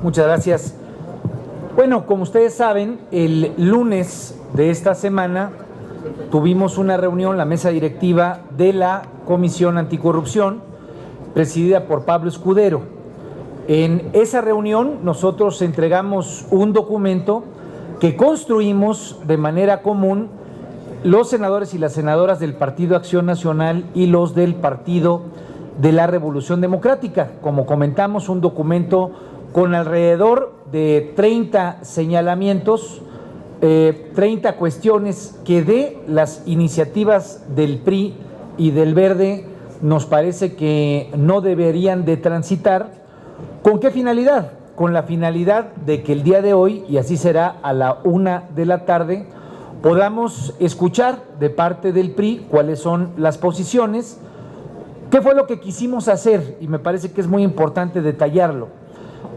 Muchas gracias. Bueno, como ustedes saben, el lunes de esta semana tuvimos una reunión, la mesa directiva de la Comisión Anticorrupción, presidida por Pablo Escudero. En esa reunión nosotros entregamos un documento que construimos de manera común los senadores y las senadoras del Partido Acción Nacional y los del Partido de la Revolución Democrática. Como comentamos, un documento con alrededor de 30 señalamientos, 30 cuestiones que de las iniciativas del PRI y del Verde nos parece que no deberían de transitar. ¿Con qué finalidad? Con la finalidad de que el día de hoy, y así será a la 1 de la tarde, podamos escuchar de parte del PRI cuáles son las posiciones, qué fue lo que quisimos hacer, y me parece que es muy importante detallarlo.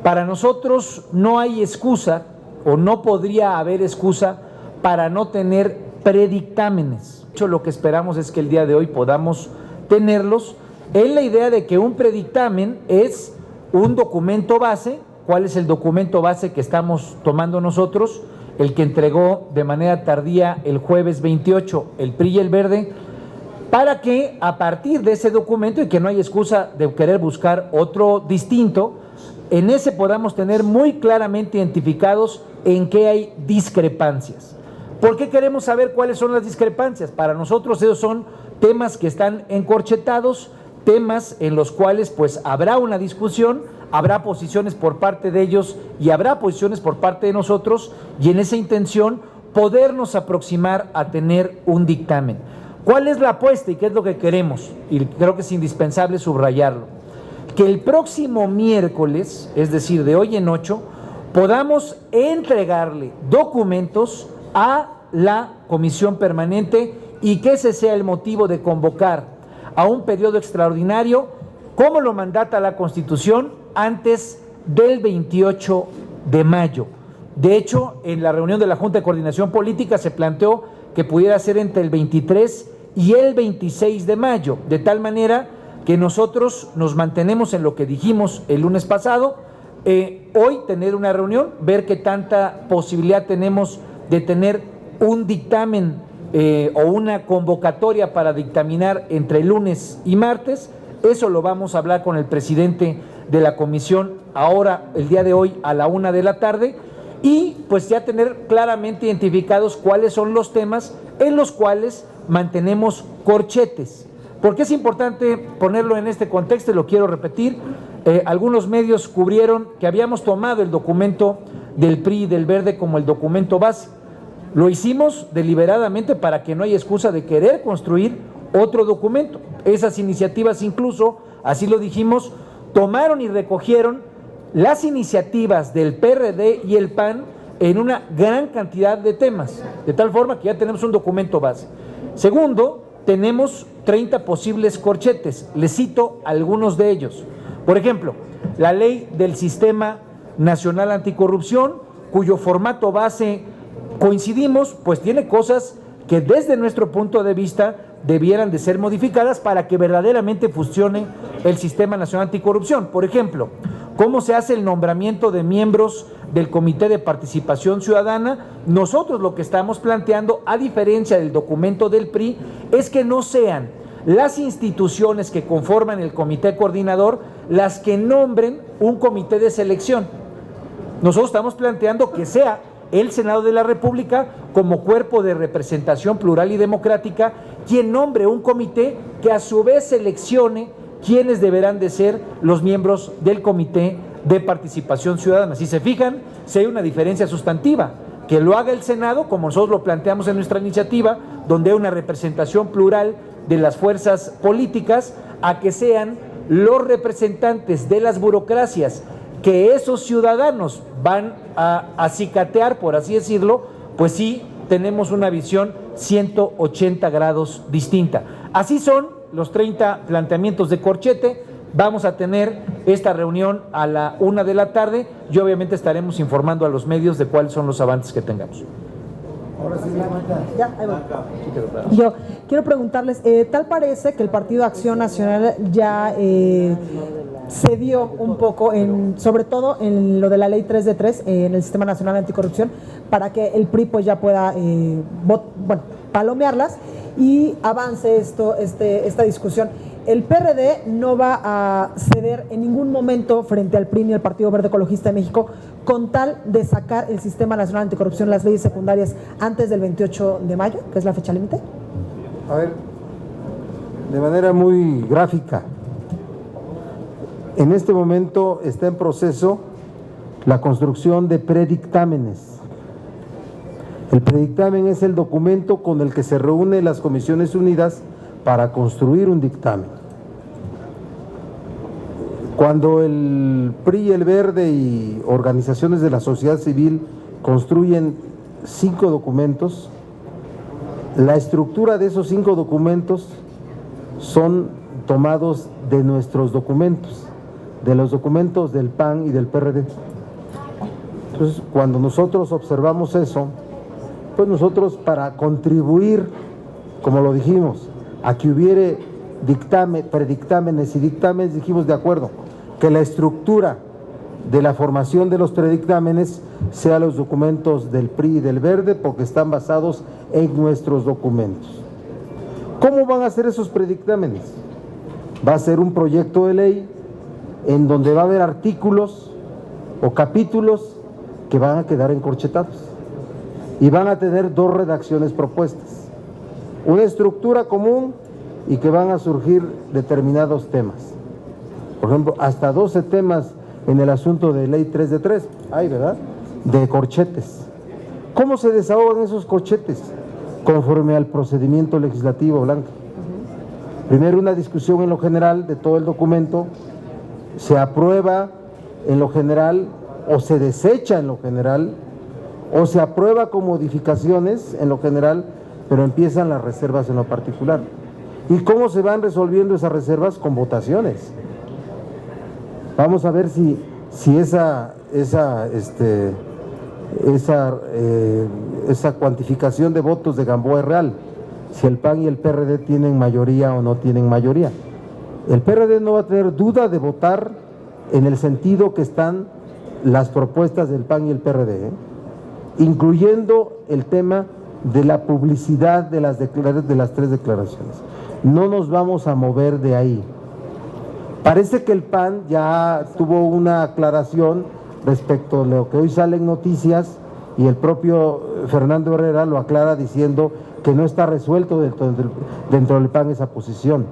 Para nosotros no hay excusa, o no podría haber excusa, para no tener predictámenes. De hecho, lo que esperamos es que el día de hoy podamos tenerlos, en la idea de que un predictamen es un documento base. ¿Cuál es el documento base que estamos tomando nosotros? El que entregó de manera tardía el jueves 28 el PRI y el Verde, para que a partir de ese documento, y que no hay excusa de querer buscar otro distinto, en ese podamos tener muy claramente identificados en qué hay discrepancias. ¿Por qué queremos saber cuáles son las discrepancias? Para nosotros esos son temas que están encorchetados, temas en los cuales pues habrá una discusión, habrá posiciones por parte de ellos y habrá posiciones por parte de nosotros, y en esa intención podernos aproximar a tener un dictamen. ¿Cuál es la apuesta y qué es lo que queremos? Y creo que es indispensable subrayarlo. Que el próximo miércoles, es decir, de hoy en 8, podamos entregarle documentos a la Comisión Permanente y que ese sea el motivo de convocar a un periodo extraordinario, como lo mandata la Constitución, antes del 28 de mayo. De hecho, en la reunión de la Junta de Coordinación Política se planteó que pudiera ser entre el 23 y el 26 de mayo, de tal manera que nosotros nos mantenemos en lo que dijimos el lunes pasado, hoy tener una reunión, ver qué tanta posibilidad tenemos de tener un dictamen o una convocatoria para dictaminar entre lunes y martes. Eso lo vamos a hablar con el presidente de la comisión ahora, el día de hoy, a la 1 de la tarde, y pues ya tener claramente identificados cuáles son los temas en los cuales mantenemos corchetes. ¿Por qué es importante ponerlo en este contexto? Y lo quiero repetir. Algunos medios cubrieron que habíamos tomado el documento del PRI y del Verde como el documento base. Lo hicimos deliberadamente para que no haya excusa de querer construir otro documento. Esas iniciativas incluso, así lo dijimos, tomaron y recogieron las iniciativas del PRD y el PAN en una gran cantidad de temas, de tal forma que ya tenemos un documento base. Segundo, tenemos 30 posibles corchetes. Les cito algunos de ellos. Por ejemplo, la ley del Sistema Nacional Anticorrupción, cuyo formato base coincidimos, pues tiene cosas que desde nuestro punto de vista debieran de ser modificadas para que verdaderamente funcione el Sistema Nacional Anticorrupción. Por ejemplo, cómo se hace el nombramiento de miembros del Comité de Participación Ciudadana. Nosotros lo que estamos planteando, a diferencia del documento del PRI, es que no sean las instituciones que conforman el comité coordinador las que nombren un comité de selección. Nosotros estamos planteando que sea el Senado de la República, como cuerpo de representación plural y democrática, quien nombre un comité que a su vez seleccione quiénes deberán de ser los miembros del Comité de Participación Ciudadana. Si se fijan, si hay una diferencia sustantiva, que lo haga el Senado, como nosotros lo planteamos en nuestra iniciativa, donde hay una representación plural de las fuerzas políticas, a que sean los representantes de las burocracias que esos ciudadanos van a acicatear, por así decirlo, pues sí tenemos una visión 180 grados distinta. Así son los 30 planteamientos de corchete. Vamos a tener esta reunión a la 1 de la tarde y obviamente estaremos informando a los medios de cuáles son los avances que tengamos. Ya, ahí va. Yo quiero preguntarles, tal parece que el Partido Acción Nacional ya cedió un poco, sobre todo en lo de la ley 3 de 3, en el Sistema Nacional Anticorrupción, para que el PRI pues ya pueda palomearlas y avance esta discusión. El PRD no va a ceder en ningún momento frente al PRI ni al Partido Verde Ecologista de México con tal de sacar el Sistema Nacional Anticorrupción, las leyes secundarias, antes del 28 de mayo, que es la fecha límite. A ver, de manera muy gráfica, en este momento está en proceso la construcción de predictámenes. El predictamen es el documento con el que se reúnen las Comisiones Unidas para construir un dictamen. Cuando el PRI, el Verde y organizaciones de la sociedad civil construyen 5 documentos, la estructura de esos 5 documentos son tomados de nuestros documentos, de los documentos del PAN y del PRD. Entonces, cuando nosotros observamos eso, pues nosotros, para contribuir, como lo dijimos, a que hubiere predictámenes y dictámenes, dijimos de acuerdo, que la estructura de la formación de los predictámenes sea los documentos del PRI y del Verde, porque están basados en nuestros documentos. ¿Cómo van a ser esos predictámenes? Va a ser un proyecto de ley en donde va a haber artículos o capítulos que van a quedar encorchetados y van a tener 2 redacciones propuestas. Una estructura común y que van a surgir determinados temas. Por ejemplo, hasta 12 temas en el asunto de ley 3 de 3, hay, ¿verdad?, de corchetes. ¿Cómo se desahogan esos corchetes? Conforme al procedimiento legislativo, Blanca. Primero una discusión en lo general de todo el documento, se aprueba en lo general o se desecha en lo general, o se aprueba con modificaciones en lo general, pero empiezan las reservas en lo particular. ¿Y cómo se van resolviendo esas reservas? Con votaciones. Vamos a ver si esa cuantificación de votos de Gamboa es real, si el PAN y el PRD tienen mayoría o no tienen mayoría. El PRD no va a tener duda de votar en el sentido que están las propuestas del PAN y el PRD, incluyendo el tema de la publicidad de las 3 declaraciones. No nos vamos a mover de ahí. Parece que el PAN ya tuvo una aclaración respecto a lo que hoy sale en noticias, y el propio Fernando Herrera lo aclara diciendo que no está resuelto dentro del PAN esa posición.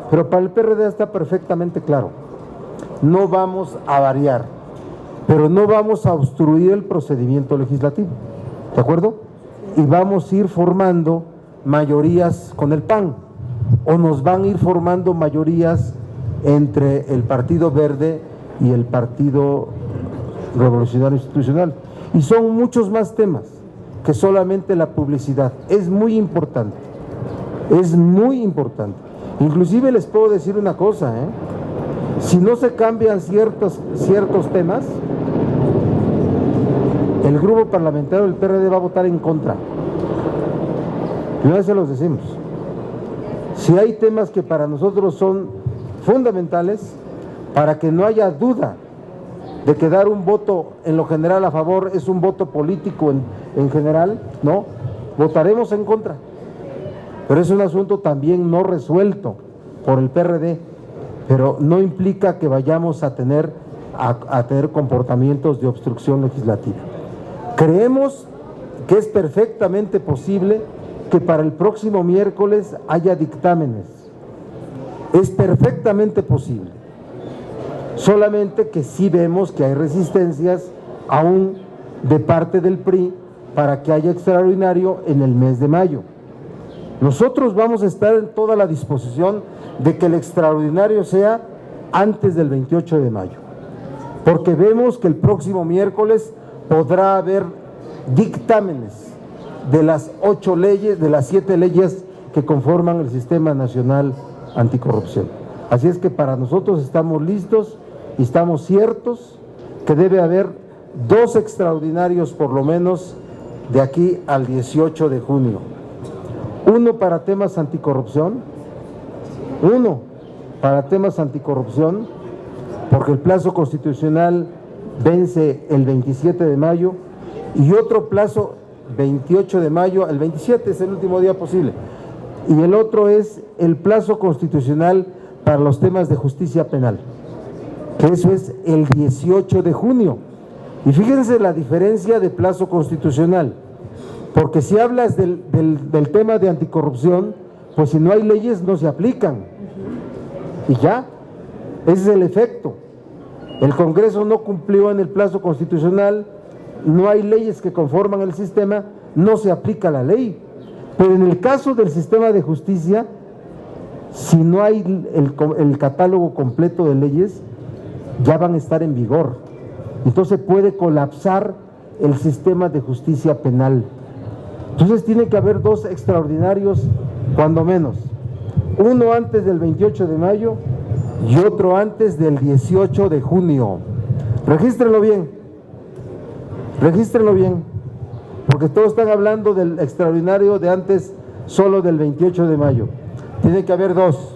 Pero para el PRD está perfectamente claro. No vamos a variar, pero no vamos a obstruir el procedimiento legislativo. ¿De acuerdo? Y vamos a ir formando mayorías con el PAN, o nos van a ir formando mayorías entre el Partido Verde y el Partido Revolucionario Institucional. Y son muchos más temas que solamente la publicidad. Es muy importante, es muy importante. Inclusive les puedo decir una cosa, si no se cambian ciertos temas, el grupo parlamentario del PRD va a votar en contra. Y una vez se los decimos. Si hay temas que para nosotros son fundamentales, para que no haya duda de que dar un voto en lo general a favor es un voto político en general, no, votaremos en contra. Pero es un asunto también no resuelto por el PRD, pero no implica que vayamos a tener comportamientos de obstrucción legislativa. Creemos que es perfectamente posible que para el próximo miércoles haya dictámenes. Es perfectamente posible. Solamente que sí vemos que hay resistencias aún de parte del PRI para que haya extraordinario en el mes de mayo. Nosotros vamos a estar en toda la disposición de que el extraordinario sea antes del 28 de mayo, porque vemos que el próximo miércoles podrá haber dictámenes de las 8 leyes, de las 7 leyes que conforman el Sistema Nacional Anticorrupción. Así es que para nosotros estamos listos y estamos ciertos que debe haber 2 extraordinarios por lo menos de aquí al 18 de junio. Uno para temas anticorrupción, porque el plazo constitucional vence el 27 de mayo, y otro plazo 28 de mayo, el 27 es el último día posible, y el otro es el plazo constitucional para los temas de justicia penal, que eso es el 18 de junio. Y fíjense la diferencia de plazo constitucional, porque si hablas del tema de anticorrupción, pues si no hay leyes no se aplican, y ya, ese es el efecto. El Congreso no cumplió en el plazo constitucional, no hay leyes que conforman el sistema, no se aplica la ley. Pero en el caso del sistema de justicia, si no hay el catálogo completo de leyes, ya van a estar en vigor. Entonces puede colapsar el sistema de justicia penal. Entonces tiene que haber dos extraordinarios, cuando menos. Uno antes del 28 de mayo y otro antes del 18 de junio. Regístrenlo bien, porque todos están hablando del extraordinario de antes, solo del 28 de mayo. Tiene que haber dos.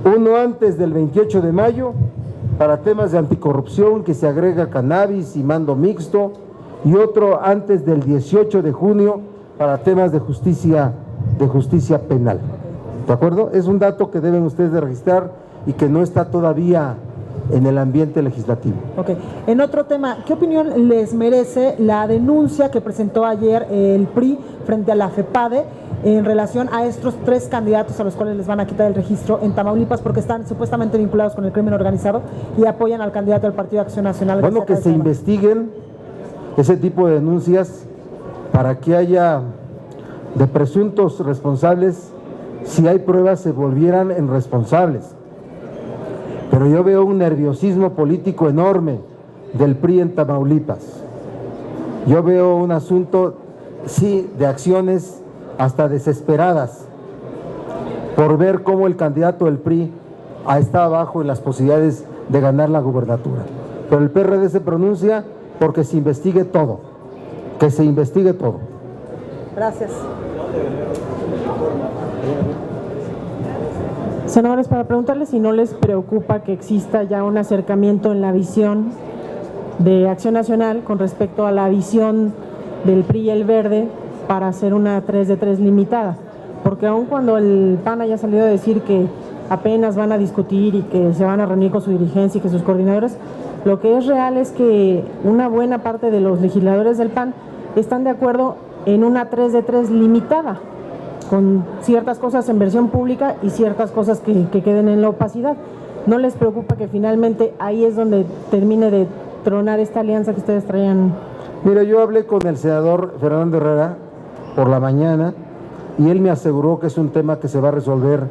Uno antes del 28 de mayo, para temas de anticorrupción, que se agrega cannabis y mando mixto, y otro antes del 18 de junio, para temas de justicia penal. ¿De acuerdo? Es un dato que deben ustedes de registrar y que no está todavía en el ambiente legislativo. Ok. En otro tema, ¿qué opinión les merece la denuncia que presentó ayer el PRI frente a la FEPADE en relación a estos 3 candidatos a los cuales les van a quitar el registro en Tamaulipas porque están supuestamente vinculados con el crimen organizado y apoyan al candidato del Partido de Acción Nacional? Bueno, que se investiguen ese tipo de denuncias para que haya de presuntos responsables, si hay pruebas se volvieran en responsables. Pero yo veo un nerviosismo político enorme del PRI en Tamaulipas. Yo veo un asunto, sí, de acciones hasta desesperadas por ver cómo el candidato del PRI está abajo en las posibilidades de ganar la gubernatura. Pero el PRD se pronuncia porque se investigue todo, que se investigue todo. Gracias. Senadores, para preguntarles si no les preocupa que exista ya un acercamiento en la visión de Acción Nacional con respecto a la visión del PRI y el Verde para hacer una 3 de 3 limitada, porque aun cuando el PAN haya salido a decir que apenas van a discutir y que se van a reunir con su dirigencia y que sus coordinadores, lo que es real es que una buena parte de los legisladores del PAN están de acuerdo en una 3 de 3 limitada, con ciertas cosas en versión pública y ciertas cosas que queden en la opacidad. ¿No les preocupa que finalmente ahí es donde termine de tronar esta alianza que ustedes traían? Mira, yo hablé con el senador Fernando Herrera por la mañana y él me aseguró que es un tema que se va a resolver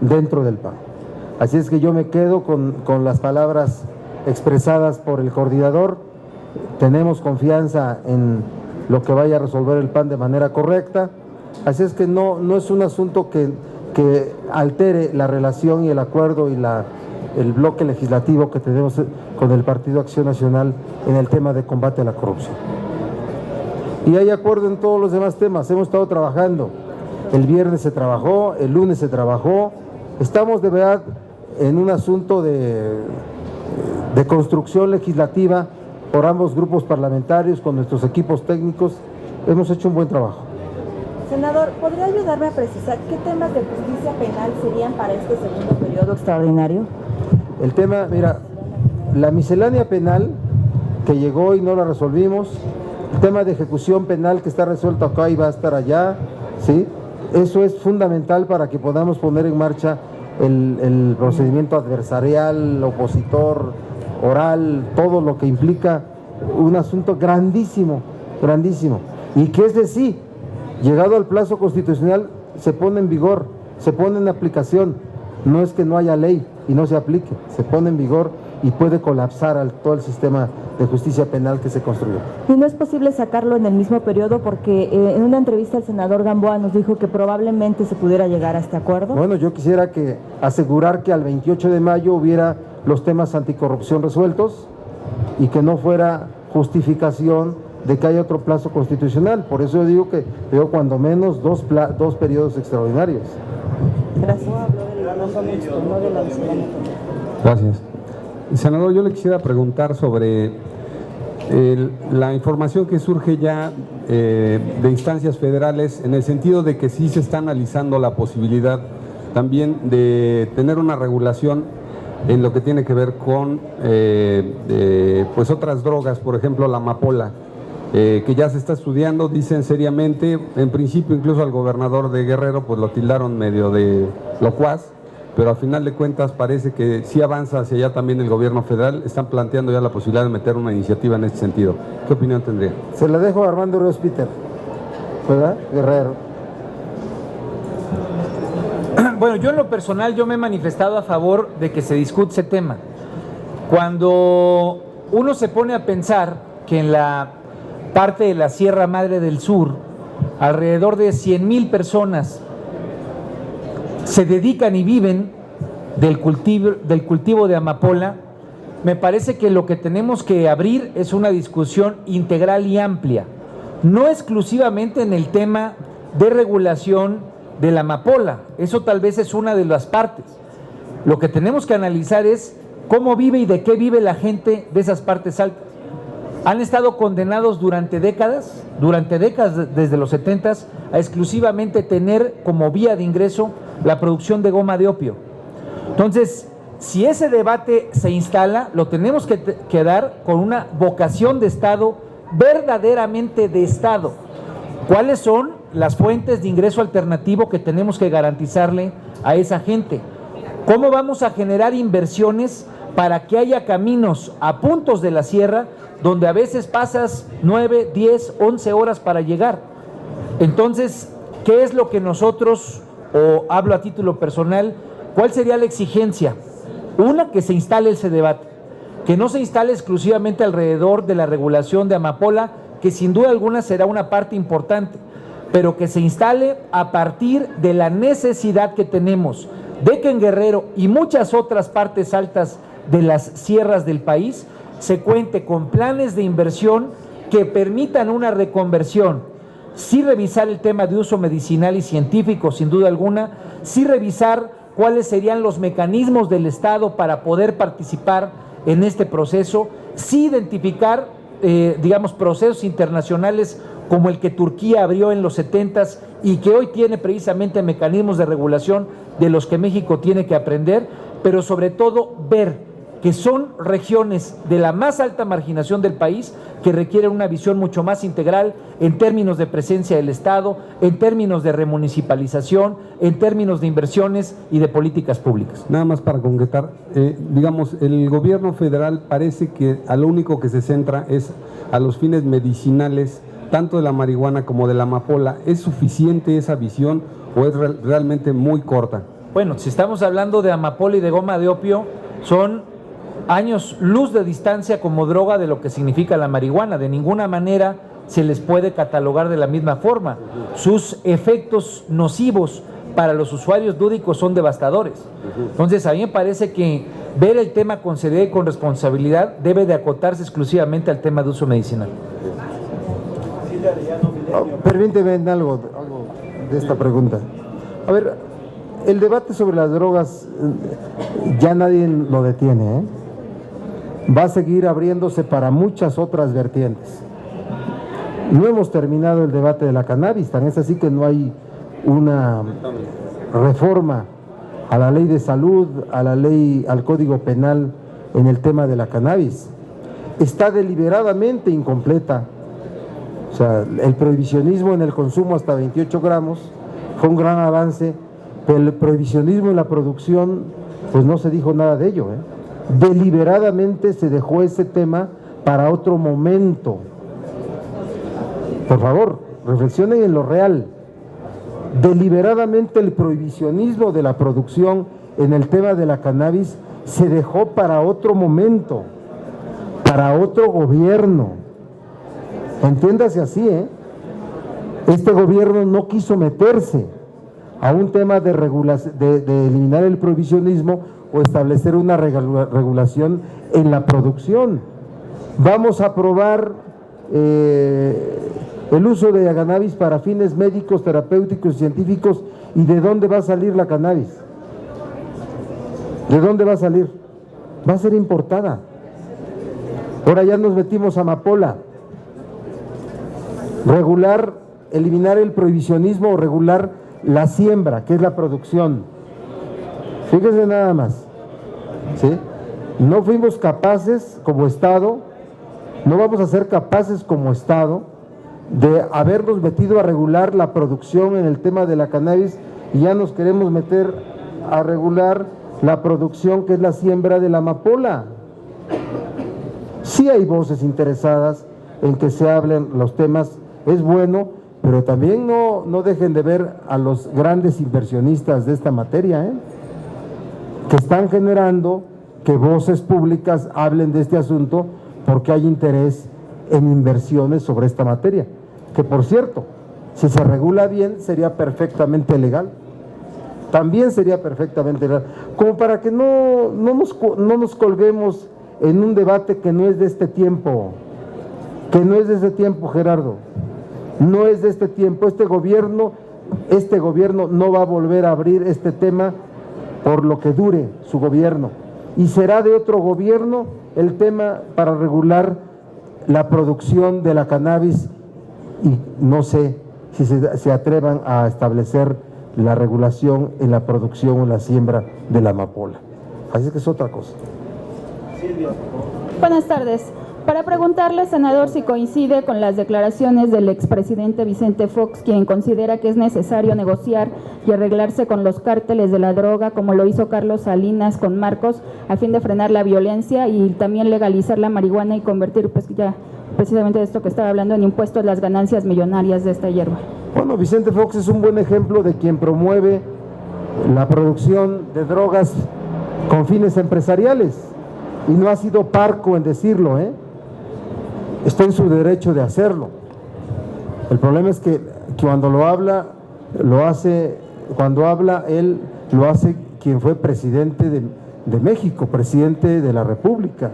dentro del PAN. Así es que yo me quedo con las palabras expresadas por el coordinador. Tenemos confianza en lo que vaya a resolver el PAN de manera correcta. Así es que no es un asunto que altere la relación y el acuerdo y el bloque legislativo que tenemos con el Partido Acción Nacional en el tema de combate a la corrupción. Y hay acuerdo en todos los demás temas. Hemos estado trabajando. El viernes se trabajó, el lunes se trabajó. Estamos de verdad en un asunto de construcción legislativa por ambos grupos parlamentarios, con nuestros equipos técnicos. Hemos hecho un buen trabajo. Senador, ¿podría ayudarme a precisar qué temas de justicia penal serían para este segundo periodo extraordinario? El tema, mira, la miscelánea penal que llegó y no la resolvimos, el tema de ejecución penal que está resuelto acá y va a estar allá, ¿sí? Eso es fundamental para que podamos poner en marcha el procedimiento adversarial, opositor, oral, todo lo que implica un asunto grandísimo, y que es decir, llegado al plazo constitucional se pone en vigor, se pone en aplicación. No es que no haya ley y no se aplique, se pone en vigor y puede colapsar todo el sistema de justicia penal que se construyó. ¿Y no es posible sacarlo en el mismo periodo? Porque en una entrevista el senador Gamboa nos dijo que probablemente se pudiera llegar a este acuerdo. Bueno, yo quisiera asegurar que al 28 de mayo hubiera los temas anticorrupción resueltos y que no fuera justificación de que haya otro plazo constitucional. Por eso yo digo que veo cuando menos dos periodos extraordinarios. Gracias. Gracias. Senador, yo le quisiera preguntar sobre la información que surge ya de instancias federales, en el sentido de que sí se está analizando la posibilidad también de tener una regulación en lo que tiene que ver con pues otras drogas, por ejemplo la amapola, que ya se está estudiando, dicen seriamente. En principio incluso al gobernador de Guerrero pues lo tildaron medio de locuaz, pero al final de cuentas parece que sí avanza hacia allá también el gobierno federal. Están planteando ya la posibilidad de meter una iniciativa en este sentido. ¿Qué opinión tendría? Se la dejo a Armando Ríos Peter, ¿verdad? Guerrero. Bueno, yo en lo personal yo me he manifestado a favor de que se discute ese tema. Cuando uno se pone a pensar que en la parte de la Sierra Madre del Sur, alrededor de 100,000 personas se dedican y viven del cultivo de amapola, me parece que lo que tenemos que abrir es una discusión integral y amplia, no exclusivamente en el tema de regulación de la amapola. Eso tal vez es una de las partes. Lo que tenemos que analizar es cómo vive y de qué vive la gente de esas partes altas. Han estado condenados durante décadas desde los 70s, a exclusivamente tener como vía de ingreso la producción de goma de opio. Entonces, si ese debate se instala, lo tenemos que dar con una vocación de Estado, verdaderamente de Estado. ¿Cuáles son las fuentes de ingreso alternativo que tenemos que garantizarle a esa gente? ¿Cómo vamos a generar inversiones para que haya caminos a puntos de la sierra donde a veces pasas 9, 10, 11 horas para llegar? Entonces, ¿qué es lo que nosotros, o hablo a título personal, cuál sería la exigencia? Una, que se instale ese debate, que no se instale exclusivamente alrededor de la regulación de amapola, que sin duda alguna será una parte importante, pero que se instale a partir de la necesidad que tenemos de que en Guerrero y muchas otras partes altas de las sierras del país se cuente con planes de inversión que permitan una reconversión. Sí revisar el tema de uso medicinal y científico, sin duda alguna, sí revisar cuáles serían los mecanismos del Estado para poder participar en este proceso, sí identificar, procesos internacionales como el que Turquía abrió en los 70s y que hoy tiene precisamente mecanismos de regulación de los que México tiene que aprender, pero sobre todo ver que son regiones de la más alta marginación del país que requieren una visión mucho más integral en términos de presencia del Estado, en términos de remunicipalización, en términos de inversiones y de políticas públicas. Nada más para concretar, el gobierno federal parece que a lo único que se centra es a los fines medicinales, tanto de la marihuana como de la amapola. ¿Es suficiente esa visión o es realmente muy corta? Bueno, si estamos hablando de amapola y de goma de opio, son años luz de distancia como droga de lo que significa la marihuana. De ninguna manera se les puede catalogar de la misma forma. Sus efectos nocivos para los usuarios lúdicos son devastadores. Entonces, a mí me parece que ver el tema con seriedad y con responsabilidad debe de acotarse exclusivamente al tema de uso medicinal. Permíteme algo de esta pregunta. A ver, el debate sobre las drogas ya nadie lo detiene, ¿eh? Va a seguir abriéndose para muchas otras vertientes. No hemos terminado el debate de la cannabis, tan es así que no hay una reforma a la ley de salud, a la ley, al Código Penal en el tema de la cannabis. Está deliberadamente incompleta. O sea, el prohibicionismo en el consumo hasta 28 gramos fue un gran avance, pero el prohibicionismo en la producción, pues no se dijo nada de ello, ¿eh? Deliberadamente se dejó ese tema para otro momento. Por favor, reflexionen en lo real. Deliberadamente el prohibicionismo de la producción en el tema de la cannabis se dejó para otro momento, para otro gobierno. Entiéndase así, ¿eh? Este gobierno no quiso meterse a un tema de eliminar el prohibicionismo o establecer una regulación en la producción. Vamos a aprobar el uso de cannabis para fines médicos, terapéuticos y científicos. ¿Y de dónde va a salir la cannabis? ¿De dónde va a salir? Va a ser importada. Ahora ya nos metimos a amapola. Regular, eliminar el prohibicionismo o regular la siembra, que es la producción. Fíjense nada más, ¿sí? No fuimos capaces como Estado, no vamos a ser capaces como Estado de habernos metido a regular la producción en el tema de la cannabis y ya nos queremos meter a regular la producción que es la siembra de la amapola. Sí hay voces interesadas en que se hablen los temas, es bueno, pero también no dejen de ver a los grandes inversionistas de esta materia, que están generando que voces públicas hablen de este asunto porque hay interés en inversiones sobre esta materia, que por cierto, si se regula bien sería perfectamente legal, también sería perfectamente legal, como para que no nos colguemos en un debate que no es de este tiempo, Gerardo, no es de este tiempo. Este gobierno no va a volver a abrir este tema por lo que dure su gobierno, y será de otro gobierno el tema para regular la producción de la cannabis, y no sé si se atrevan a establecer la regulación en la producción o la siembra de la amapola. Así que es otra cosa. Buenas tardes. Para preguntarle, senador, si coincide con las declaraciones del expresidente Vicente Fox, quien considera que es necesario negociar y arreglarse con los cárteles de la droga, como lo hizo Carlos Salinas con Marcos, a fin de frenar la violencia y también legalizar la marihuana y convertir, pues ya precisamente de esto que estaba hablando, en impuestos las ganancias millonarias de esta hierba. Bueno, Vicente Fox es un buen ejemplo de quien promueve la producción de drogas con fines empresariales y no ha sido parco en decirlo, está en su derecho de hacerlo. El problema es que cuando lo habla, él lo hace quien fue presidente de México, presidente de la República.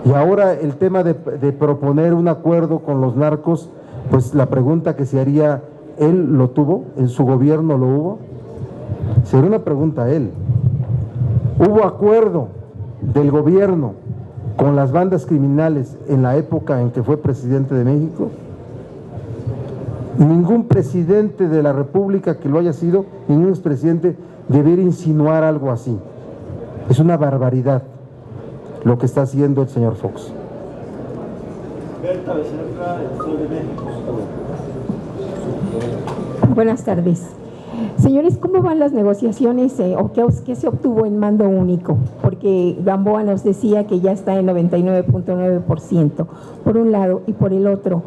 Y ahora el tema de proponer un acuerdo con los narcos, pues la pregunta que se haría, ¿él lo tuvo? ¿En su gobierno lo hubo? Sería una pregunta a él. ¿Hubo acuerdo del gobierno con las bandas criminales en la época en que fue presidente de México? Ningún presidente de la República que lo haya sido, ningún expresidente debería insinuar algo así. Es una barbaridad lo que está haciendo el señor Fox. Buenas tardes. Señores, ¿cómo van las negociaciones o qué se obtuvo en mando único? Porque Gamboa nos decía que ya está en 99.9%, por un lado, y por el otro.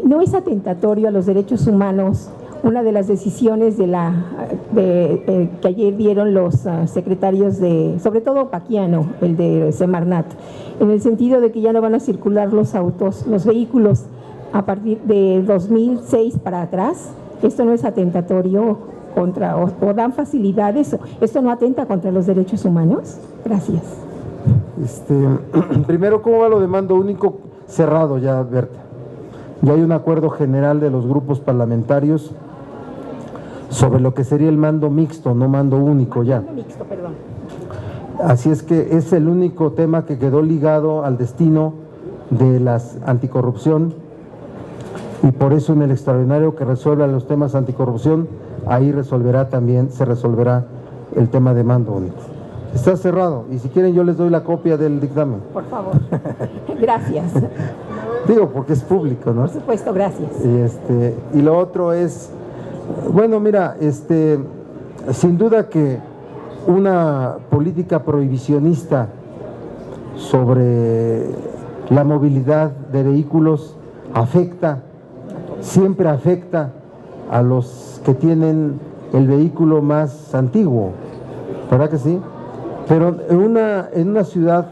¿No es atentatorio a los derechos humanos una de las decisiones que ayer dieron los secretarios sobre todo Paquiano, el de Semarnat, en el sentido de que ya no van a circular los vehículos a partir de 2006 para atrás? ¿Esto no es atentatorio o dan facilidades? ¿Esto no atenta contra los derechos humanos? Gracias. Primero, ¿cómo va lo de mando único? Cerrado ya, Berta. Ya hay un acuerdo general de los grupos parlamentarios sobre lo que sería el mando mixto, no mando único ya. Mando mixto, perdón. Así es que es el único tema que quedó ligado al destino de la anticorrupción, y por eso en el extraordinario que resuelva los temas anticorrupción, ahí se resolverá el tema de mando único. Está cerrado, y si quieren yo les doy la copia del dictamen. Por favor. Gracias. Digo, porque es público, ¿no? Por supuesto, gracias. Y lo otro es, bueno, mira, sin duda que una política prohibicionista sobre la movilidad de vehículos siempre afecta a los que tienen el vehículo más antiguo, ¿verdad que sí? Pero en una ciudad,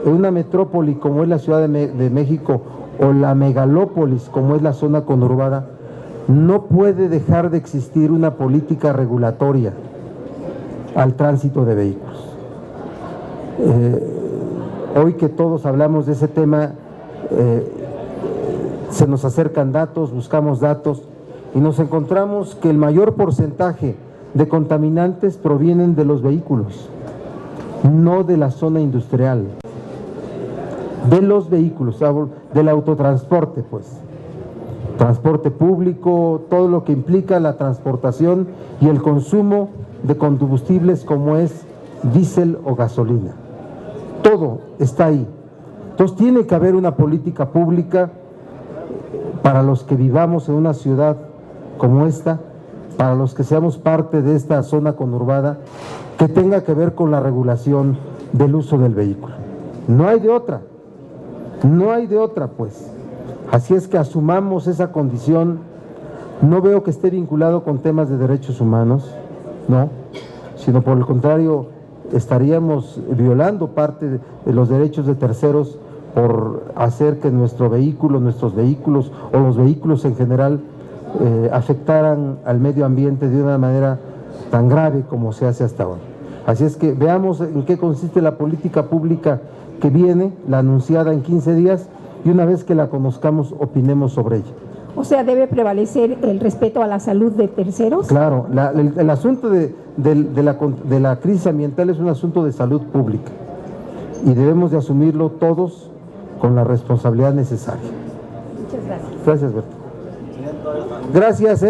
en una metrópoli como es la Ciudad de México, o la megalópolis como es la zona conurbada, no puede dejar de existir una política regulatoria al tránsito de vehículos. Hoy que todos hablamos de ese tema, se nos acercan datos, buscamos datos y nos encontramos que el mayor porcentaje de contaminantes provienen de los vehículos, no de la zona industrial, de los vehículos, del autotransporte, pues, transporte público, todo lo que implica la transportación y el consumo de combustibles como es diésel o gasolina. Todo está ahí. Entonces tiene que haber una política pública para los que vivamos en una ciudad como esta, para los que seamos parte de esta zona conurbada, que tenga que ver con la regulación del uso del vehículo. No hay de otra, no hay de otra, pues. Así es que asumamos esa condición. No veo que esté vinculado con temas de derechos humanos, no, sino por el contrario, estaríamos violando parte de los derechos de terceros por hacer que nuestros vehículos o los vehículos en general afectaran al medio ambiente de una manera tan grave como se hace hasta ahora. Así es que veamos en qué consiste la política pública que viene, la anunciada en 15 días, y una vez que la conozcamos, opinemos sobre ella. O sea, ¿debe prevalecer el respeto a la salud de terceros? Claro, el asunto de la crisis ambiental es un asunto de salud pública y debemos de asumirlo todos con la responsabilidad necesaria. Muchas gracias. Gracias, Berto. Gracias,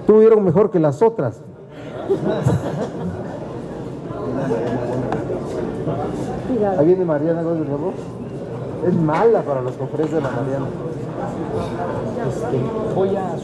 Tuvieron mejor que las otras. Ahí viene Mariana Gómez de Ramos. Es mala para las conferencias de la Mariana. Voy a